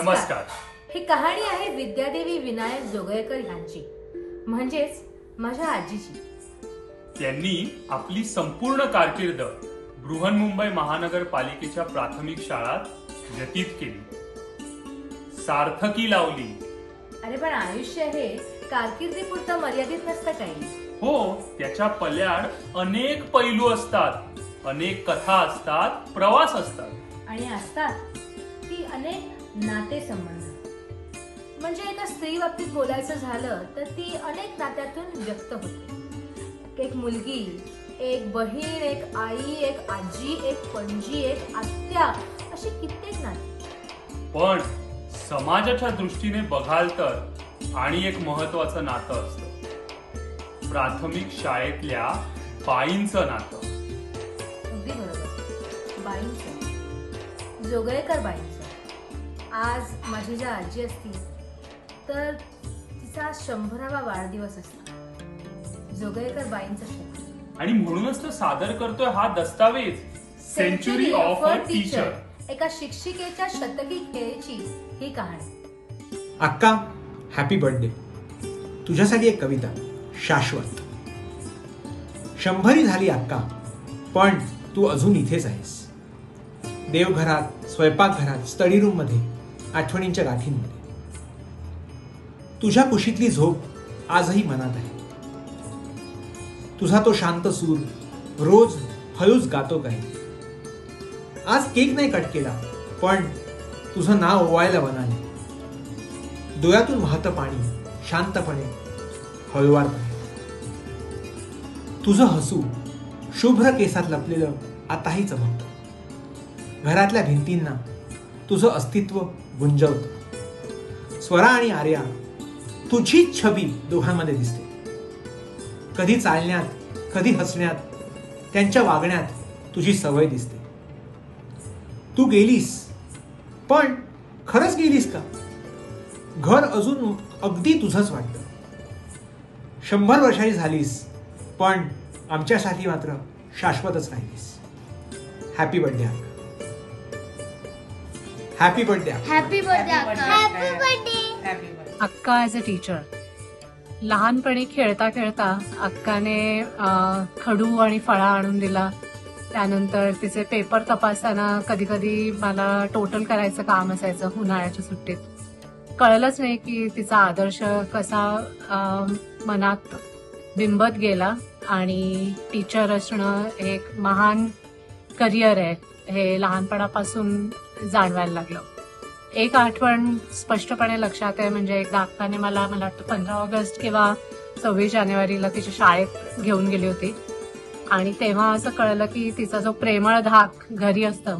नमस्कार. ही कहाणी आहे विद्यादेवी विनायक जोगळेकर यांची, म्हणजेच माझ्या आजीची. त्यांनी आपली संपूर्ण कारकीर्द बृहन्मुंबई महानगरपालिकेच्या प्राथमिक शाळात व्यतीत केली, सार्थकी लावली. अरे पण आयुष्य हे कारकिर्दीपुरतं मर्यादित नसतं काही. हो, त्याच्या पल्याड अनेक पैलू असतात, अनेक कथा असतात, प्रवास असतात आणि असतात ती अनेक नातेसंबंध. म्हणजे एका स्त्री बाबतीत बोलायचं झालं तर ती अनेक नात्यातून व्यक्त होते. एक मुलगी, एक बहीण, एक आई, एक आजी, एक पणजी, एक आत्या, अशी कित्येक नाती. पण समाजाच्या दृष्टीने बघाल तर आणि एक महत्वाचं नातं असतं, प्राथमिक शाळेतल्या बाईंचं नातं. अगदी बरोबर, बाईंचं, जोगळेकर बाईंचं. आज माझी ज्या आजी असती तर तिचा 100वा वाढदिवस असता, जोगळेकर बाईंचा शतक. आणि म्हणूनच तो सादर करतोय हा दस्तावेज, सेंचुरी ऑफ अ टीचर, एका शिक्षिकेच्या शतकी खेळची ही कहाणी. अक्का, हॅपी बर्थडे. तुझ्यासाठी एक कविता, शाश्वत. 100 झाली अक्का, पण तू अजून इथेच आहेस. देवघरात, स्वयंपाकघरात, स्टडी रूम मध्ये, आठवणींच्या गाठींमध्ये. तुझ्या कुशीतली झोप आजही मनात आहे. तुझा तो शांत सूर रोज हळूच गातो काही. आज केक नाही कट केला, पण तुझं नाव ओवायला बनाने. डोळ्यातून वाहतं पाणी, शांतपणे, हळुवारपणे. तुझं हसू शुभ्र केसात लपलेलं आताही चमकतं. घरातल्या भिंतींना तुझं अस्तित्व गुंजवतं. स्वरा आणि आर्या, तुझीच छबी दोघांमध्ये दिसते. कधी चालण्यात, कधी हसण्यात, त्यांच्या वागण्यात तुझी सवय दिसते. तू गेलीस, पण खरंच गेलीस का? घर अजून अगदी तुझंच वाटतं. 100 वर्षाची झालीस, पण आमच्यासाठी मात्र शाश्वतच राहिलीस. हॅपी बर्थडे अक्का. Happy birthday. Happy birthday happy birthday. अक्का ॲज अ टीचर. लहानपणी खेळता खेळता अक्काने खडू आणि फळा आणून दिला. त्यानंतर तिचे पेपर तपासताना कधी कधी मला टोटल करायचं काम असायचं उन्हाळ्याच्या सुट्टीत. कळलंच नाही की तिचा आदर्श कसा मनात बिंबत गेला आणि टीचर असणं एक महान करिअर आहे हे लहानपणापासून जाणवायला लागलं. एक आठवण स्पष्टपणे लक्षात आहे, म्हणजे एकदा अक्काने मला वाटतं 15 ऑगस्ट किंवा 26 जानेवारीला तिच्या शाळेत घेऊन गेली होती. आणि तेव्हा असं कळलं की तिचा जो प्रेमळ धाक घरी असतं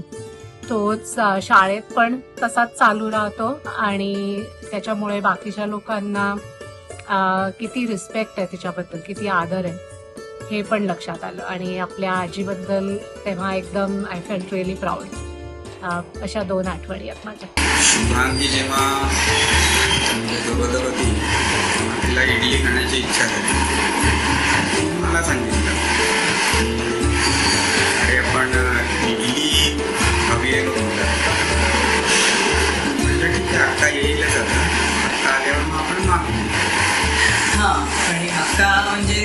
तोच शाळेत पण तसाच चालू राहतो आणि त्याच्यामुळे बाकीच्या लोकांना किती रिस्पेक्ट आहे तिच्याबद्दल, किती आदर आहे हे पण लक्षात आलं. आणि आपल्या आजीबद्दल तेव्हा एकदम आय फेल्ट रिअली प्राऊड. अशा 2 आठवणी आहेत माझ्या. शुभांगी जेव्हा बरोबर होती तेव्हा तिला इडली खाण्याची इच्छा झाली. मला सांगितलं, अरे आपण इडली हवी आहे म्हणलं. ठीक आहे, अक्का येईलच आता. अक्का आल्यावर मग आपण मागू. हां, आणि अक्का म्हणजे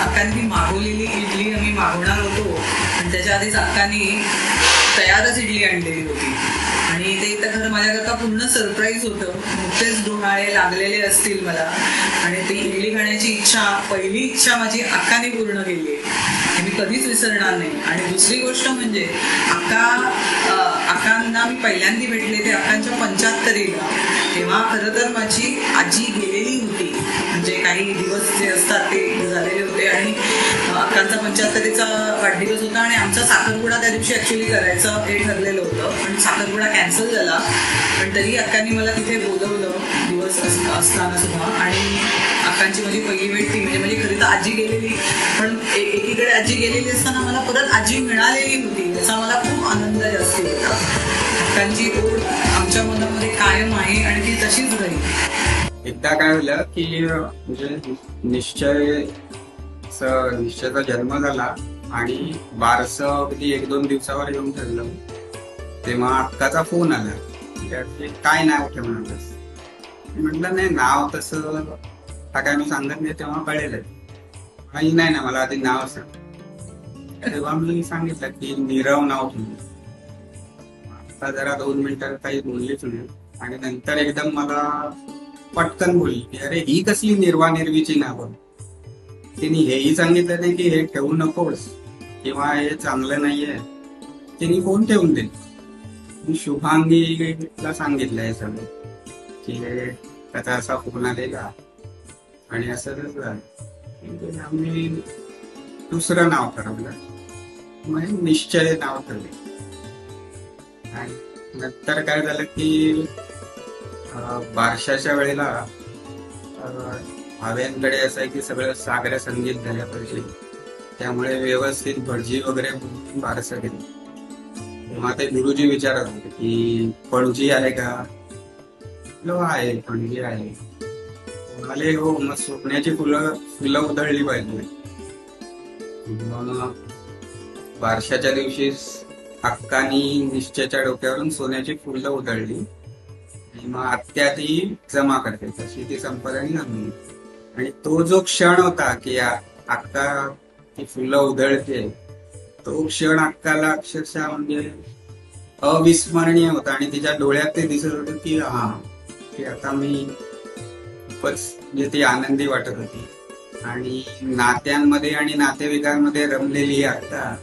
अक्कांनी मागवलेली इडली आम्ही मागवणार होतो, पण त्याच्या आधीच अक्कानी तयारच इडली आणलेली होती. आणि ते तर खरं माझ्याकरता पूर्ण सरप्राईज होतं. नुकतेच डोहाळे लागलेले असतील मला, आणि ती इडली खाण्याची इच्छा, पहिली इच्छा माझी अक्काने पूर्ण केली आहे, मी कधीच विसरणार नाही. आणि दुसरी गोष्ट म्हणजे अक्कांना मी पहिल्यांदा भेटले ते अक्कांच्या 75ला. तेव्हा खरं तर माझी आजी गेलेली होती, म्हणजे काही दिवस जे असतात ते झालेले होते. आणि अक्कांचा 75चा वाढदिवस होता आणि आमचा साखरपुडा त्या दिवशी ॲक्च्युली करायचं हे ठरलेलं होतं, पण साखरपुडा कॅन्सल झाला. पण तरी अक्कांनी मला तिथे बोलवलं दिवस असताना सुद्धा. आणि अक्कांची माझी पहिली भेट ती, म्हणजे माझी खरी तर आजी गेलेली, पण एकीकडे आजी गेलेली असताना मला परत आजी मिळालेली होती, याचा मला खूप आनंद जास्त होता. अक्कांची ओढ आमच्या मनामध्ये कायम आहे आणि ती तशीच राहील. एकदा काय झालं की म्हणजे निश्चयाचा जन्म झाला आणि बारसं अगदी 1-2 दिवसावर येऊन ठरलं. तेव्हा अक्काचा फोन आला म्हणजे काय नाव ठेवणारच. म्हटलं नाही, नाव तसं काय मी सांगत नाही, तेव्हा कळेल. नाही ना, मला आधी नाव सांग. तेव्हा मी सांगितलं की नीरव नाव ठेवलं. आता जरा 2 मिनिटं काही बोललीच नाही आणि नंतर एकदम मला पटकन बोलली की अरे ही कसली निर्वानिर्वीची नावं. तिने हेही सांगितलं नाही की हे ठेवू नकोस किंवा हे चांगलं नाहीये. तिने फोन ठेवून दिली. मी शुभांगीला सांगितलं हे सगळं की त्याचा असा फोन आलेला आणि असं आम्ही दुसरं नाव ठरवलं. मग निश्चय नाव ठरले. आणि नंतर काय झालं की बारशाच्या वेळेला भाव्यांकडे असं आहे की सगळं सागर संगीत झालं पाहिजे, त्यामुळे व्यवस्थित भटजी वगैरे बारसं केली. तेव्हा ते गुरुजी विचारत होते की पणजी आहे का? आहे, पणजी आहे. म्हणाले हो, मग सोन्याची फुलं उधळली पाहिजे. मग बारशाच्या दिवशी अक्कानी निश्चयाच्या डोक्यावरून सोन्याची फुलं उधळली आणि मग आत्या ती जमा करते, तशी ती संपदानी जमली. आणि तो जो क्षण होता की अक्का ती फुलं उधळते, तो क्षण अक्काला अक्षरशः म्हणजे अविस्मरणीय होता. आणि तिच्या डोळ्यात ते दिसत होतं की हा, की आता मी खूपच म्हणजे ती आनंदी वाटत होती. आणि नात्यांमध्ये आणि नातेवाईकांमध्ये रमलेली अक्का,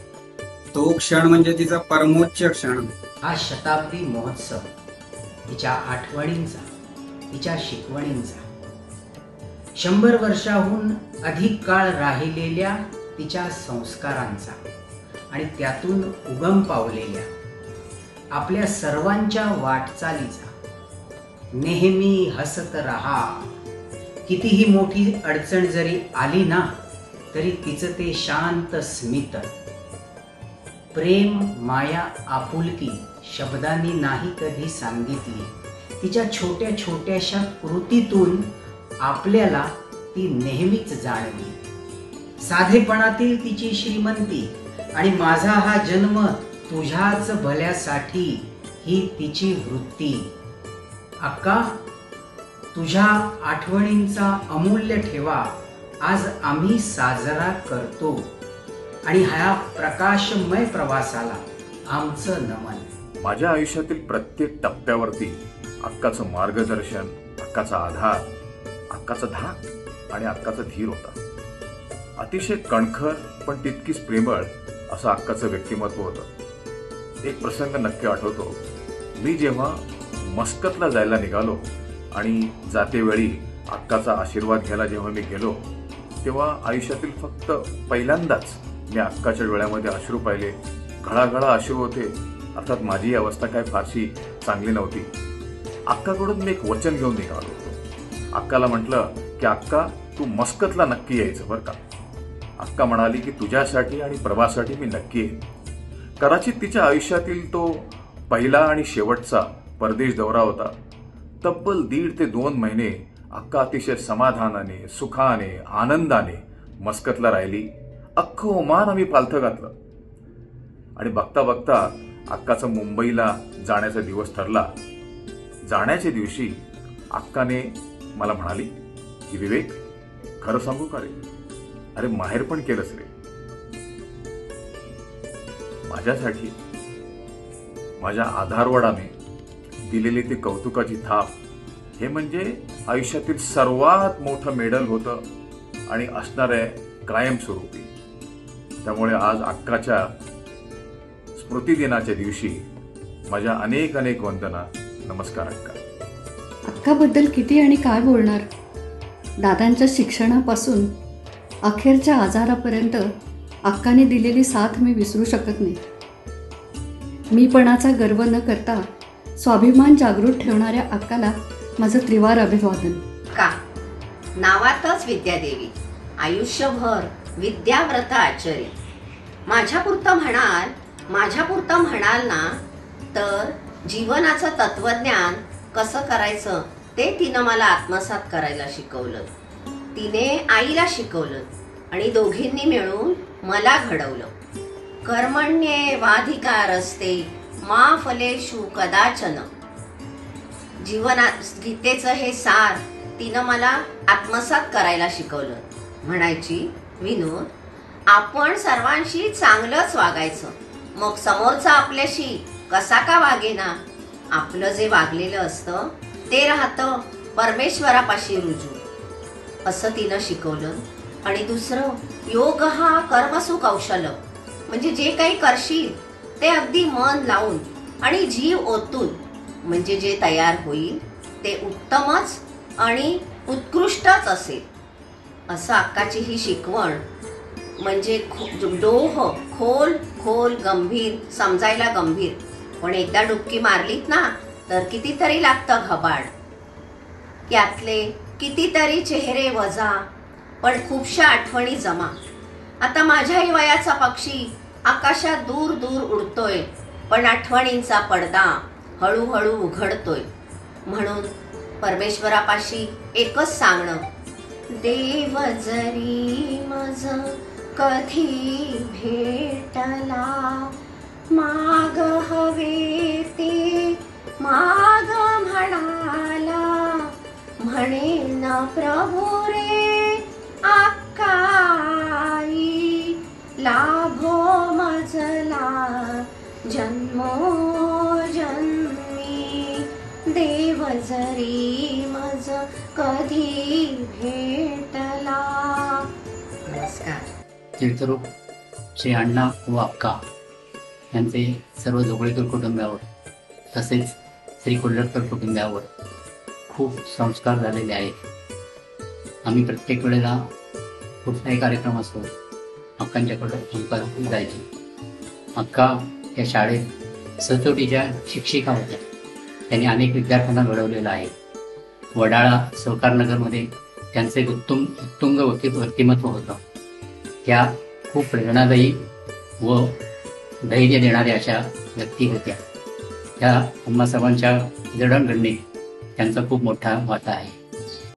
तो क्षण म्हणजे तिचा परमोच्च क्षण. हा शताब्दी महोत्सव तिच्या आठवणींचा, तिच्या शिकवणींचा, 100 वर्षाहून अधिक काळ राहिलेल्या तिच्या संस्कारांचा आणि त्यातून उगम पावलेल्या आपल्या सर्वांच्या वाटचालीचा. नेहमी हसत रहा. कितीही मोठी अडचण जरी आली ना, तरी तिचं ते शांत स्मित, प्रेम, माया, आपुलकी शब्दांनी नाही कधी सांगितली. तिच्या छोट्या छोट्याशा कृतीतून आपल्याला ती नेहमीच जाणवी. साधेपणातील तिची श्रीमंती आणि माझा हा जन्म तुझ्याच भल्यासाठी ही तिची वृत्ती. अक्का, तुझ्या आठवणींचा अमूल्य ठेवा आज आम्ही साजरा करतो आणि ह्या प्रकाशमय प्रवासाला आमचं नमन. माझ्या आयुष्यातील प्रत्येक टप्प्यावरती अक्काचं मार्गदर्शन, अक्काचा आधार, अक्काचा धाक आणि अक्काचा धीर होता. अतिशय कणखर पण तितकीच प्रेमळ असं अक्काचं व्यक्तिमत्व होतं. एक प्रसंग नक्की आठवतो. मी जेव्हा मस्कतला जायला निघालो आणि जातेवेळी अक्काचा आशीर्वाद घ्यायला जेव्हा मी गेलो, तेव्हा आयुष्यातील फक्त पहिल्यांदाच मी अक्काच्या डोळ्यामध्ये अश्रू पाहिले. घळाघळा अश्रू होते. अर्थात माझी अवस्था काय फारशी चांगली नव्हती. अक्काकडून मी एक वचन घेऊन निघालो होतो. अक्काला म्हटलं की अक्का, तू मस्कतला नक्की यायचं बरं का. अक्का म्हणाली की तुझ्यासाठी आणि प्रवासाठी मी नक्की येईन. कदाचित तिच्या आयुष्यातील तो पहिला आणि शेवटचा परदेश दौरा होता. तब्बल 1.5 ते 2 महिने अक्का अतिशय समाधानाने, सुखाने, आनंदाने मस्कतला राहिली. अख्खं ओमान आम्ही पालथं घातलं. आणि बघता बघता अक्काचा मुंबईला जाण्याचा दिवस ठरला. जाण्याच्या दिवशी अक्काने मला म्हणाली की विवेक, खरं सांगू का रे, अरे माहेर पण केलंच रे. माझ्यासाठी माझ्या आधारवडाने दिलेली ती कौतुकाची थाप, हे म्हणजे आयुष्यातील सर्वात मोठं मेडल होतं आणि असणार आहे कायमस्वरूपी. त्यामुळे आज अक्काच्या स्मृती दिनाच्या दिवशी माझ्या अनेक अनेक वंदना. नमस्कार अक्का. अक्काबद्दल किती आणि काय बोलणार. दादांच्या शिक्षणापासून अखेरच्या आजारापर्यंत अक्काने दिलेली साथ मी विसरू शकत नाही. मीपणाचा गर्व न करता स्वाभिमान जागृत ठेवणाऱ्या अक्काला माझं त्रिवार अभिवादन. का नावातच विद्यादेवी, आयुष्यभर विद्याव्रत आचरी. माझ्यापुरतं म्हणाल ना, तर जीवनाचं तत्वज्ञान कसं करायचं ते तिनं मला आत्मसात करायला शिकवलं. तिने आईला शिकवलं आणि दोघींनी मिळून मला घडवलं. कर्मण्येवाधिकारस्ते मा फलेषु कदाचन. गीतेचं हे सार तिनं मला आत्मसात करायला शिकवलं. म्हणायची, विनोद, आपण सर्वांशी चांगलंच वागायचं, मग समोरचा आपल्याशी कसा का वागेना, आपलं जे वागलेलं असतं ते राहतं परमेश्वरापाशी रुजू, असं तिनं शिकवलं. आणि दुसरं, योग हा कर्मसु कौशल, म्हणजे जे काही करशील ते अगदी मन लावून आणि जीव ओतून, म्हणजे जे तयार होईल ते उत्तमच आणि उत्कृष्टच असेल. असं अक्काची ही शिकवण म्हणजे डोह खोल खोल गंभीर, समजायला गंभीर, पण एकदा डुबकी मारलीत ना तर कितीतरी लागतं घबाड. यातले कितीतरी चेहरे वजा, पण खूपशा आठवणी जमा. आता माझ्याही वयाचा पक्षी आकाशात दूर दूर उडतोय, पण आठवणींचा पडदा हळूहळू उघडतोय. म्हणून परमेश्वरापाशी एकच सांगणं, देव जरी मज कधी भेटला, माग हवे ते माग म्हणाला, म्हणेन प्रभू रे आकाई, लाभो मजला जन्मो जन्मी, देव जरी मज कधी भेटला. नमस्कार. तीर्थरूप श्री अण्णा व अक्का यांचे सर्व जोगळेकर कुटुंबावर तसेच श्री कोल्हटकर कुटुंबावर खूप संस्कार झालेले आहेत. आम्ही प्रत्येक वेळेला कुठलाही कार्यक्रम असतो अक्कांच्याकडे संस्कार जायचे. अक्का या शाळेत सचोटीच्या शिक्षिका होत्या. त्यांनी अनेक विद्यार्थ्यांना घडवलेलं आहे. वडाळा सहकारनगरमध्ये त्यांचे एक उत्तुंग व्यक्तिमत्व होतं. त्या खूप प्रेरणादायी व धैर्य देणाऱ्या अशा व्यक्ती होत्या. त्या आम्हा सर्वांच्या जडणघडणीत त्यांचा खूप मोठा वाटा आहे.